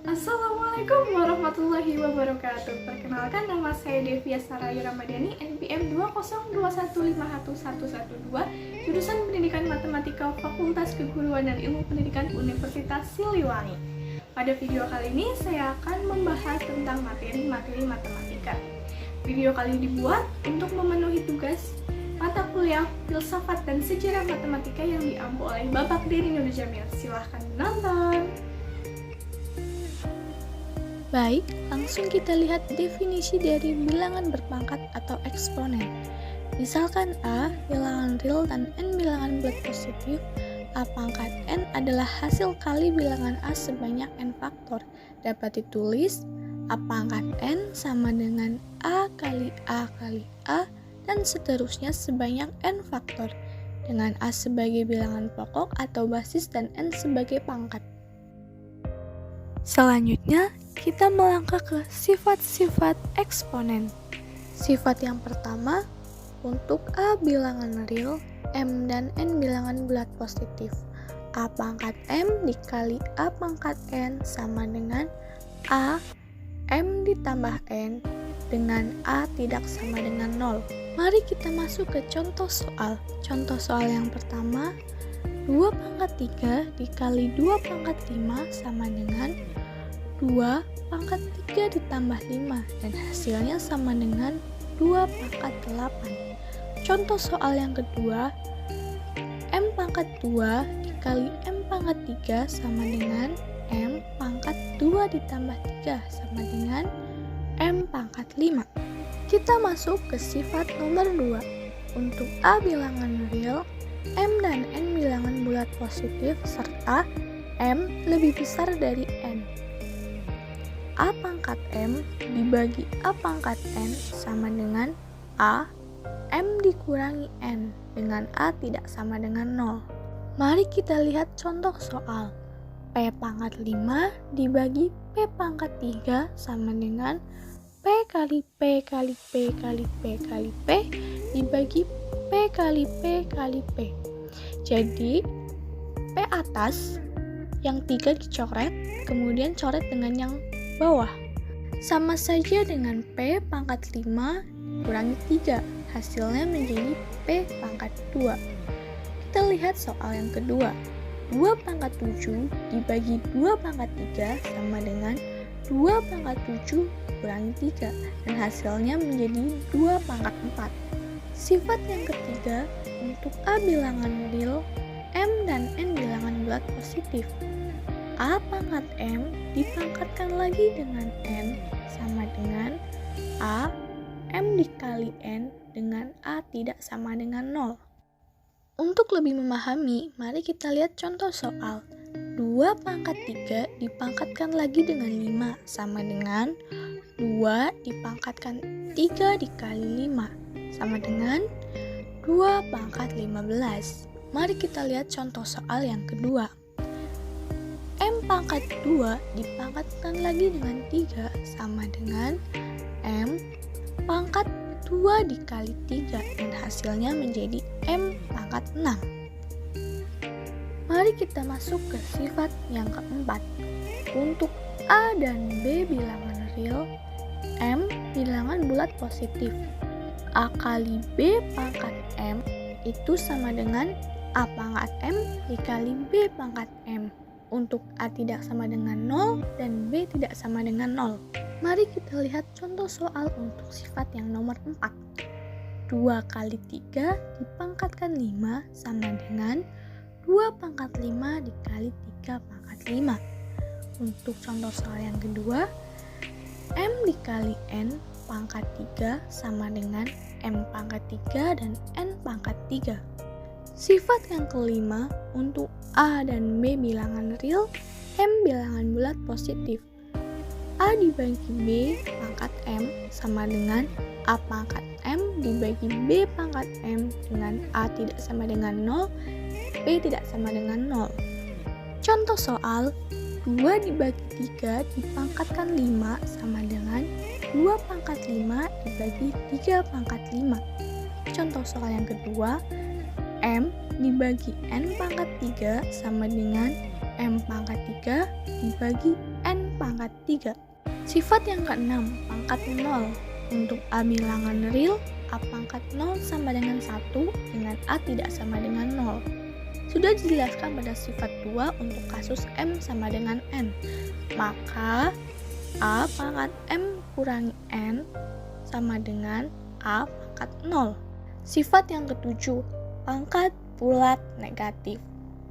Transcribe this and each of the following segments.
Assalamualaikum warahmatullahi wabarakatuh. Perkenalkan, nama saya Devia Saraya Ramadhani, NPM 202151112, jurusan Pendidikan Matematika Fakultas Keguruan dan Ilmu Pendidikan Universitas Siliwangi. Pada video kali ini saya akan membahas tentang materi-materi matematika. Video kali ini dibuat untuk memenuhi tugas mata kuliah Filsafat dan Sejarah Matematika yang diampu oleh Bapak Denny Nur Jamil. Silahkan menonton. Baik, langsung kita lihat definisi dari bilangan berpangkat atau eksponen. Misalkan A, bilangan real dan N bilangan bulat positif, A pangkat N adalah hasil kali bilangan A sebanyak N faktor. Dapat ditulis A pangkat N sama dengan A kali A kali A dan seterusnya sebanyak N faktor, dengan A sebagai bilangan pokok atau basis dan N sebagai pangkat. Selanjutnya, kita melangkah ke sifat-sifat eksponen. Sifat yang pertama, untuk A bilangan real, M dan N bilangan bulat positif. A pangkat M dikali A pangkat N sama dengan A, M ditambah N, dengan A tidak sama dengan 0. Mari kita masuk ke contoh soal. Contoh soal yang pertama, 2 pangkat 3 dikali 2 pangkat 5 sama dengan 2 pangkat 3 ditambah 5 dan hasilnya sama dengan 2 pangkat 8. Contoh soal yang kedua, M pangkat 2 dikali M pangkat 3 sama dengan M pangkat 2 ditambah 3 sama dengan M pangkat 5. Kita masuk ke sifat nomor 2. Untuk A bilangan real, M dan N bilangan bulat positif serta M lebih besar dari N. A pangkat M dibagi A pangkat N sama dengan A, M dikurangi N, dengan A tidak sama dengan 0. Mari kita lihat contoh soal. P pangkat 5 dibagi P pangkat 3 sama dengan P kali P kali P kali P kali P dibagi P kali P kali P. Jadi P atas yang 3 dicoret, kemudian coret dengan yang bawah. Sama saja dengan P pangkat 5 kurangi 3, hasilnya menjadi P pangkat 2. Kita lihat soal yang kedua. 2 pangkat 7 dibagi 2 pangkat 3 sama dengan 2 pangkat 7 kurangi 3, dan hasilnya menjadi 2 pangkat 4. Sifat yang ketiga, untuk A bilangan real, M dan N bilangan bulat positif. A pangkat M dipangkatkan lagi dengan N sama dengan A, M dikali N dengan A tidak sama dengan 0. Untuk lebih memahami, mari kita lihat contoh soal. 2 pangkat 3 dipangkatkan lagi dengan 5 sama dengan 2 dipangkatkan 3 dikali 5 sama dengan 2 pangkat 15. Mari kita lihat contoh soal yang kedua. M pangkat 2 dipangkatkan lagi dengan 3 sama dengan M pangkat 2 dikali 3 dan hasilnya menjadi M pangkat 6. Mari kita masuk ke sifat yang keempat. Untuk A dan B bilangan real, M bilangan bulat positif. A kali B pangkat M itu sama dengan A pangkat M dikali B pangkat M. Untuk A tidak sama dengan 0 dan B tidak sama dengan 0. Mari kita lihat contoh soal untuk sifat yang nomor 4. 2 kali 3 dipangkatkan 5 sama dengan 2 pangkat 5 dikali 3 pangkat 5. Untuk contoh soal yang kedua, M dikali N pangkat 3 sama dengan M pangkat 3 dan N pangkat 3. Sifat yang kelima, untuk A dan B bilangan real, M bilangan bulat positif. A dibagi B pangkat M sama dengan A pangkat M dibagi B pangkat M dengan A tidak sama dengan 0, B tidak sama dengan 0. Contoh soal, 2 dibagi 3 dipangkatkan 5 sama dengan 2 pangkat 5 dibagi 3 pangkat 5. Contoh soal yang kedua, M dibagi N pangkat 3 sama dengan M pangkat 3 dibagi N pangkat 3. Sifat yang keenam, pangkat 0. Untuk A bilangan real, A pangkat 0 sama dengan 1 dengan A tidak sama dengan 0. Sudah dijelaskan pada sifat 2 untuk kasus M sama dengan N. Maka A pangkat M kurangi N sama dengan A pangkat 0. Sifat yang ketujuh, pangkat bulat negatif.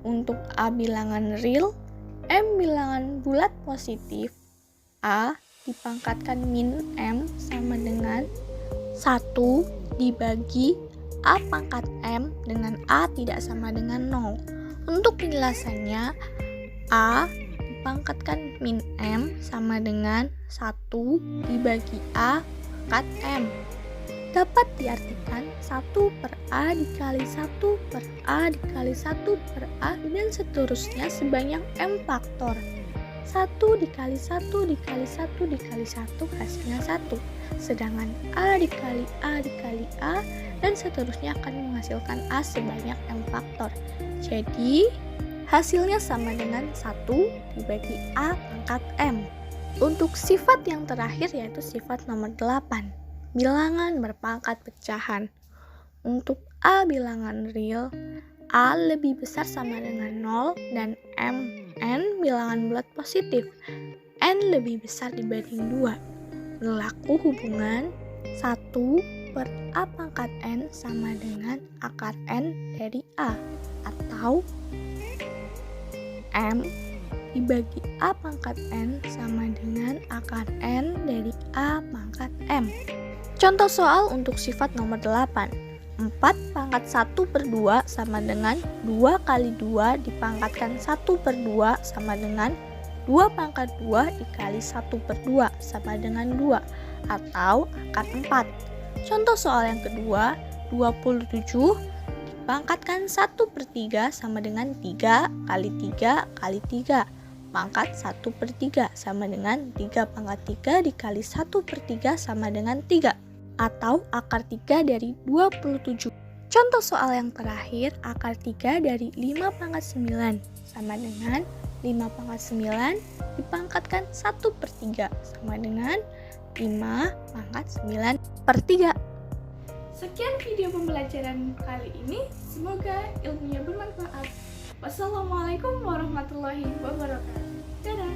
Untuk A bilangan real, M bilangan bulat positif, A dipangkatkan min M sama dengan 1 dibagi A pangkat M dengan A tidak sama dengan 0. Untuk penjelasannya, A dipangkatkan min M sama dengan 1 dibagi A pangkat M. Dapat diartikan 1 per A dikali 1 per A dikali 1 per A dan seterusnya sebanyak M faktor. 1 dikali 1 dikali 1 dikali 1 hasilnya 1. Sedangkan A dikali A dikali A dan seterusnya akan menghasilkan A sebanyak M faktor. Jadi hasilnya sama dengan 1 dibagi A pangkat M. Untuk sifat yang terakhir yaitu sifat nomor 8. Bilangan berpangkat pecahan. Untuk A bilangan real, A lebih besar sama dengan 0 dan N bilangan bulat positif. N lebih besar dibanding 2. Berlaku hubungan 1 per A pangkat N sama dengan akar N dari A, atau M dibagi A pangkat N sama dengan akar N dari A pangkat M. Contoh soal untuk sifat nomor 8. 4 pangkat 1 per 2 sama dengan 2 kali 2 dipangkatkan 1 per 2 sama dengan 2 pangkat 2 dikali 1 per 2 sama dengan 2, atau akar 4. Contoh soal yang kedua, 27 dipangkatkan 1 per 3 sama dengan 3 kali 3 kali 3. Pangkat 1 per 3 sama dengan 3 pangkat 3 dikali 1 per 3 sama dengan 3, atau akar 3 dari 27. Contoh soal yang terakhir, akar 3 dari 5 pangkat 9 sama dengan 5 pangkat 9 dipangkatkan 1 per 3 sama dengan 5 pangkat 9 per 3. Sekian video pembelajaran kali ini, semoga ilmunya bermanfaat. Wassalamualaikum warahmatullahi wabarakatuh. Dadah.